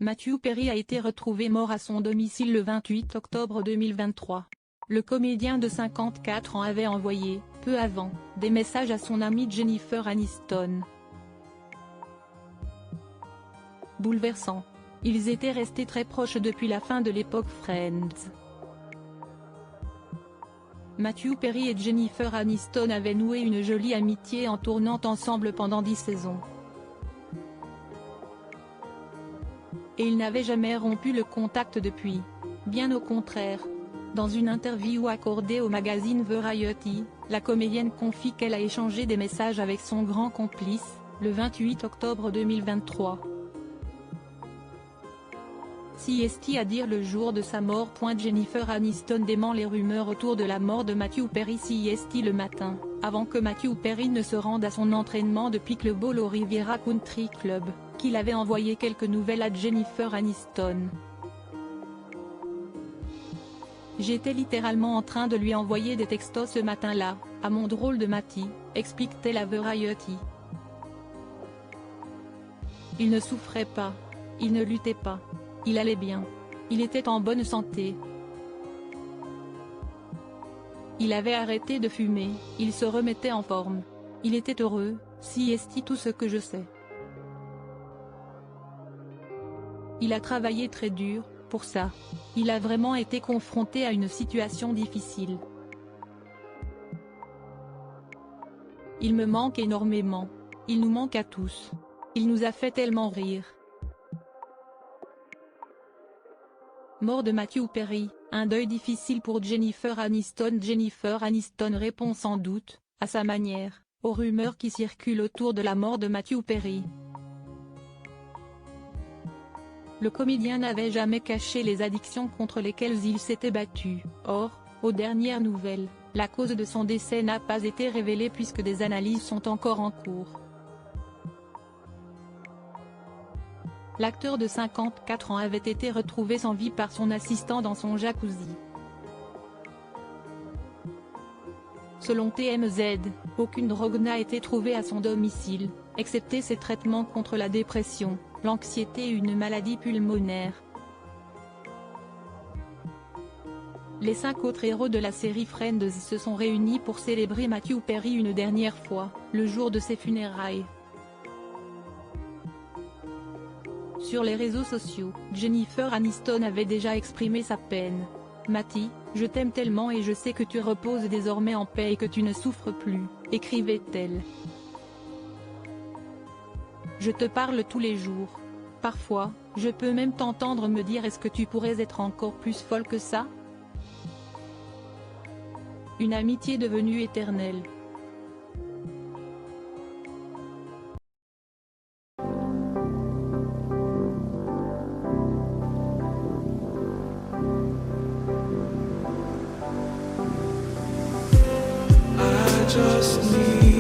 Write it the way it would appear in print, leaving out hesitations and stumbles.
Matthew Perry a été retrouvé mort à son domicile le 28 octobre 2023. Le comédien de 54 ans avait envoyé, peu avant, des messages à son amie Jennifer Aniston. Bouleversant. Ils étaient restés très proches depuis la fin de l'époque Friends. Matthew Perry et Jennifer Aniston avaient noué une jolie amitié en tournant ensemble pendant 10 saisons. Et ils n'avaient jamais rompu le contact depuis. Bien au contraire. Dans une interview accordée au magazine Variety, la comédienne confie qu'elle a échangé des messages avec son grand complice, le 28 octobre 2023. CST à dire le jour de sa mort. Jennifer Aniston dément les rumeurs autour de la mort de Matthew Perry. CST le matin, avant que Matthew Perry ne se rende à son entraînement de pickleball au Riviera Country Club, qu'il avait envoyé quelques nouvelles à Jennifer Aniston. J'étais littéralement en train de lui envoyer des textos ce matin-là, à mon drôle de Matty, explique-t-elle à Variety. Il ne souffrait pas. Il ne luttait pas. Il allait bien. Il était en bonne santé. Il avait arrêté de fumer, il se remettait en forme. Il était heureux, CST tout ce que je sais. Il a travaillé très dur, pour ça. Il a vraiment été confronté à une situation difficile. Il me manque énormément. Il nous manque à tous. Il nous a fait tellement rire. Mort de Matthew Perry, un deuil difficile pour Jennifer Aniston. Jennifer Aniston répond sans doute, à sa manière, aux rumeurs qui circulent autour de la mort de Matthew Perry. Le comédien n'avait jamais caché les addictions contre lesquelles il s'était battu. Or, aux dernières nouvelles, la cause de son décès n'a pas été révélée puisque des analyses sont encore en cours. L'acteur de 54 ans avait été retrouvé sans vie par son assistant dans son jacuzzi. Selon TMZ, aucune drogue n'a été trouvée à son domicile, excepté ses traitements contre la dépression, l'anxiété et une maladie pulmonaire. Les 5 autres héros de la série Friends se sont réunis pour célébrer Matthew Perry une dernière fois, le jour de ses funérailles. Sur les réseaux sociaux, Jennifer Aniston avait déjà exprimé sa peine. « Matty, je t'aime tellement et je sais que tu reposes désormais en paix et que tu ne souffres plus », écrivait-elle. « Je te parle tous les jours. Parfois, je peux même t'entendre me dire est-ce que tu pourrais être encore plus folle que ça ? Une amitié devenue éternelle. » Just need